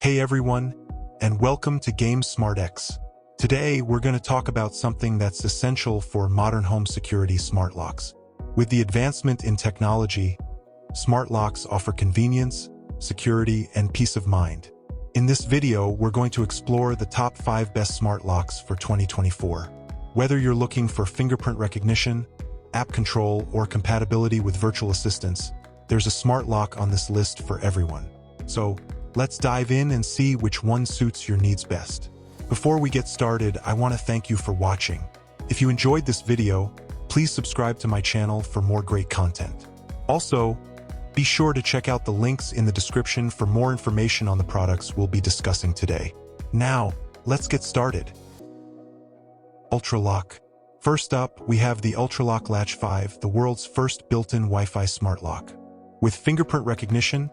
Hey everyone, and welcome to Game Smart X. Today, we're going to talk about something that's essential for modern home security: smart locks. With the advancement in technology, smart locks offer convenience, security, and peace of mind. In this video, we're going to explore the top 5 best smart locks for 2024. Whether you're looking for fingerprint recognition, app control, or compatibility with virtual assistants, there's a smart lock on this list for everyone. So, let's dive in and see which one suits your needs best. Before we get started, I want to thank you for watching. If you enjoyed this video, please subscribe to my channel for more great content. Also, be sure to check out the links in the description for more information on the products we'll be discussing today. Now, let's get started. Ultra Lock. First up, we have the Ultra Lock Latch 5, the world's first built-in Wi-Fi smart lock. With fingerprint recognition,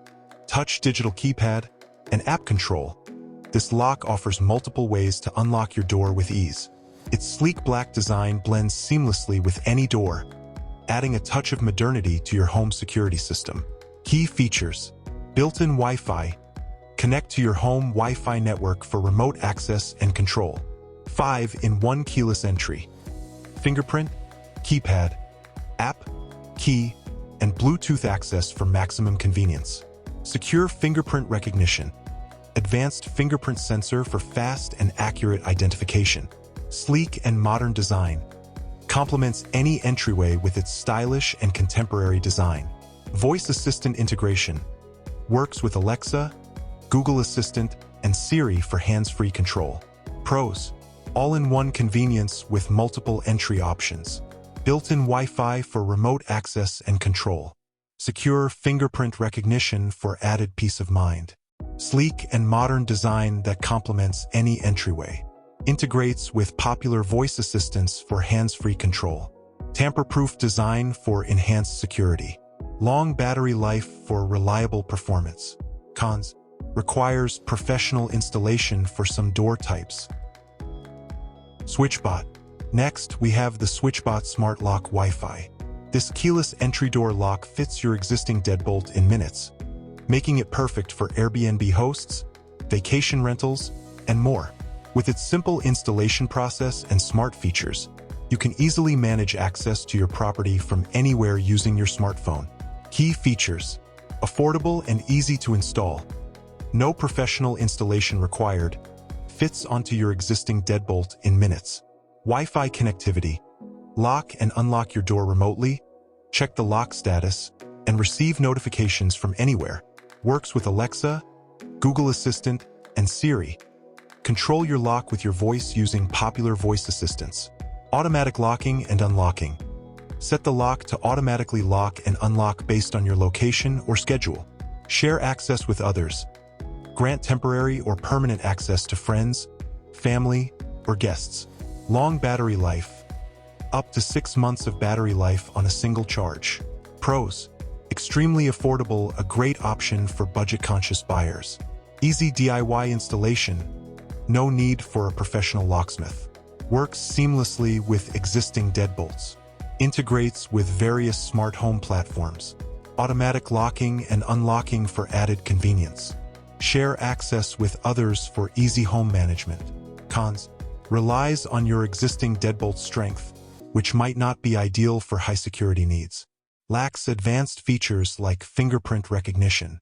touch digital keypad, and app control, this lock offers multiple ways to unlock your door with ease. Its sleek black design blends seamlessly with any door, adding a touch of modernity to your home security system. Key features: built-in Wi-Fi. Connect to your home Wi-Fi network for remote access and control. 5-in-1 keyless entry. Fingerprint, keypad, app, key, and Bluetooth access for maximum convenience. Secure fingerprint recognition. Advanced fingerprint sensor for fast and accurate identification. Sleek and modern design. Complements any entryway with its stylish and contemporary design. Voice assistant integration. Works with Alexa, Google Assistant, and Siri for hands-free control. Pros: all-in-one convenience with multiple entry options. Built-in Wi-Fi for remote access and control. Secure fingerprint recognition for added peace of mind. Sleek and modern design that complements any entryway. Integrates with popular voice assistants for hands-free control. Tamper-proof design for enhanced security. Long battery life for reliable performance. Cons: requires professional installation for some door types. SwitchBot. Next, we have the SwitchBot Smart Lock Wi-Fi. This keyless entry door lock fits your existing deadbolt in minutes, making it perfect for Airbnb hosts, vacation rentals, and more. With its simple installation process and smart features, you can easily manage access to your property from anywhere using your smartphone. Key features: affordable and easy to install. No professional installation required. Fits onto your existing deadbolt in minutes. Wi-Fi connectivity. Lock and unlock your door remotely, check the lock status, and receive notifications from anywhere. Works with Alexa, Google Assistant, and Siri. Control your lock with your voice using popular voice assistants. Automatic locking and unlocking. Set the lock to automatically lock and unlock based on your location or schedule. Share access with others. Grant temporary or permanent access to friends, family, or guests. Long battery life. Up to 6 months of battery life on a single charge. Pros: extremely affordable, a great option for budget-conscious buyers. Easy DIY installation. No need for a professional locksmith. Works seamlessly with existing deadbolts. Integrates with various smart home platforms. Automatic locking and unlocking for added convenience. Share access with others for easy home management. Cons: relies on your existing deadbolt strength, which might not be ideal for high security needs. Lacks advanced features like fingerprint recognition.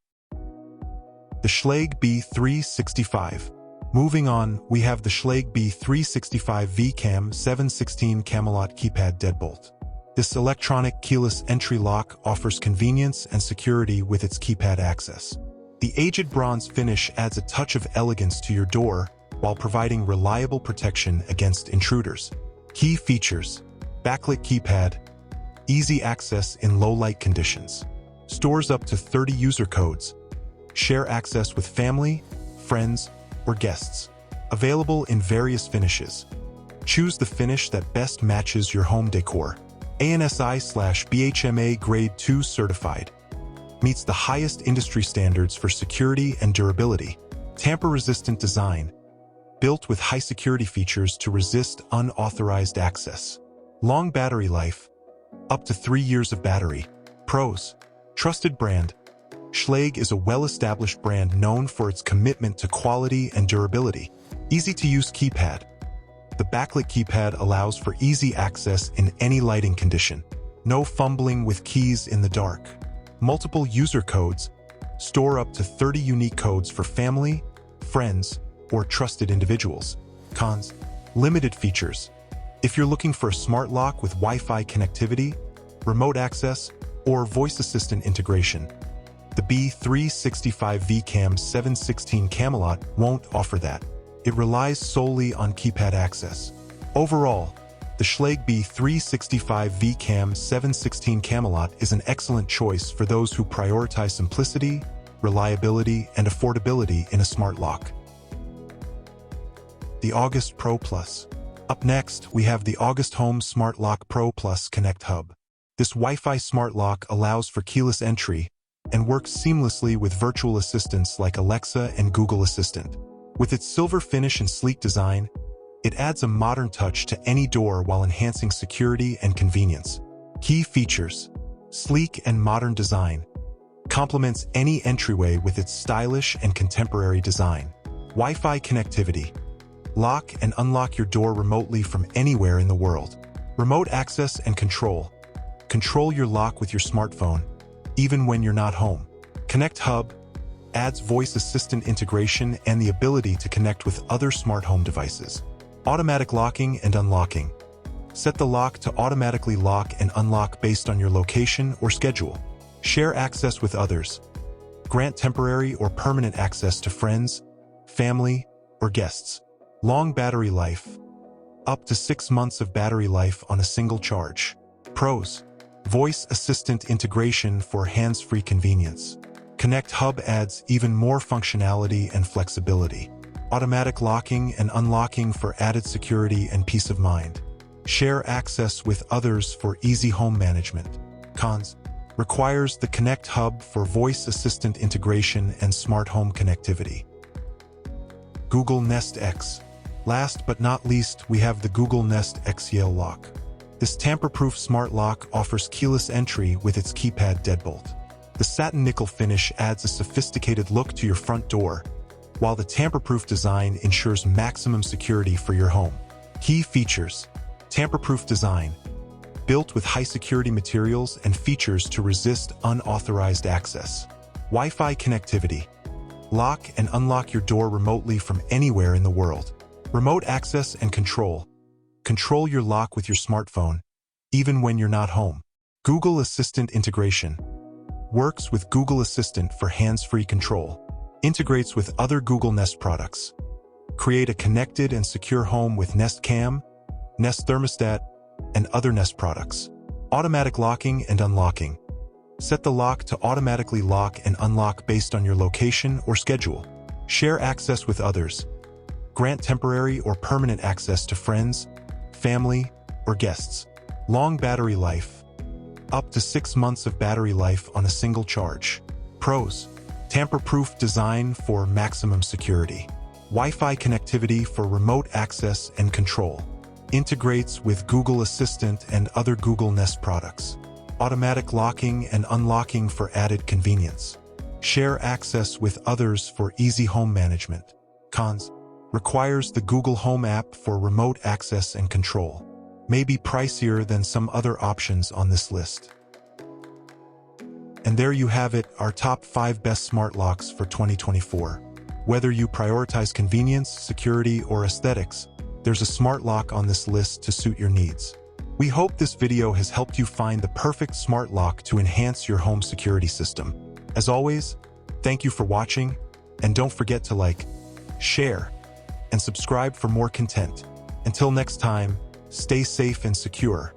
The Schlage B365. Moving on, we have the Schlage B365 VCAM 716 Camelot keypad deadbolt. This electronic keyless entry lock offers convenience and security with its keypad access. The aged bronze finish adds a touch of elegance to your door while providing reliable protection against intruders. Key features: backlit keypad, easy access in low-light conditions, stores up to 30 user codes, share access with family, friends, or guests, available in various finishes. Choose the finish that best matches your home decor. ANSI/BHMA Grade 2 certified. Meets the highest industry standards for security and durability. Tamper-resistant design. Built with high security features to resist unauthorized access. Long battery life. Up to 3 years of battery. Pros: trusted brand. Schlage is a well-established brand known for its commitment to quality and durability. Easy-to-use keypad. The backlit keypad allows for easy access in any lighting condition. No fumbling with keys in the dark. Multiple user codes. Store up to 30 unique codes for family, friends, or trusted individuals. Cons. Limited features. If you're looking for a smart lock with Wi-Fi connectivity, remote access, or voice assistant integration, the B365 VCAM 716 Camelot won't offer that. It relies solely on keypad access. Overall, the Schlage B365 VCAM 716 Camelot is an excellent choice for those who prioritize simplicity, reliability, and affordability in a smart lock. The August Pro Plus. Up next, we have the August Home Smart Lock Pro Plus Connect Hub. This Wi-Fi smart lock allows for keyless entry and works seamlessly with virtual assistants like Alexa and Google Assistant. With its silver finish and sleek design, it adds a modern touch to any door while enhancing security and convenience. Key features: sleek and modern design. Complements any entryway with its stylish and contemporary design. Wi-Fi connectivity. Lock and unlock your door remotely from anywhere in the world. Remote access and control. Control your lock with your smartphone, even when you're not home. Connect Hub adds voice assistant integration and the ability to connect with other smart home devices. Automatic locking and unlocking. Set the lock to automatically lock and unlock based on your location or schedule. Share access with others. Grant temporary or permanent access to friends, family, or guests. Long battery life. Up to 6 months of battery life on a single charge. Pros. Voice assistant integration for hands-free convenience. Connect Hub adds even more functionality and flexibility. Automatic locking and unlocking for added security and peace of mind. Share access with others for easy home management. Cons. Requires the Connect Hub for voice assistant integration and smart home connectivity. Google Nest X. Last but not least, we have the Google Nest X Yale lock. This tamper-proof smart lock offers keyless entry with its keypad deadbolt. The satin nickel finish adds a sophisticated look to your front door, while the tamper-proof design ensures maximum security for your home. Key features: tamper-proof design, built with high-security materials and features to resist unauthorized access. Wi-Fi connectivity, lock and unlock your door remotely from anywhere in the world. Remote access and control, control your lock with your smartphone, even when you're not home. Google Assistant integration, works with Google Assistant for hands-free control. Integrates with other Google Nest products. Create a connected and secure home with Nest Cam, Nest Thermostat, and other Nest products. Automatic locking and unlocking. Set the lock to automatically lock and unlock based on your location or schedule. Share access with others. Grant temporary or permanent access to friends, family, or guests. Long battery life. Up to 6 months of battery life on a single charge. Pros. Tamper-proof design for maximum security. Wi-Fi connectivity for remote access and control. Integrates with Google Assistant and other Google Nest products. Automatic locking and unlocking for added convenience. Share access with others for easy home management. Cons. Requires the Google Home app for remote access and control. May be pricier than some other options on this list. And there you have it, our top 5 best smart locks for 2024. Whether you prioritize convenience, security, or aesthetics, there's a smart lock on this list to suit your needs. We hope this video has helped you find the perfect smart lock to enhance your home security system. As always, thank you for watching, and don't forget to like, share, and subscribe for more content. Until next time, stay safe and secure.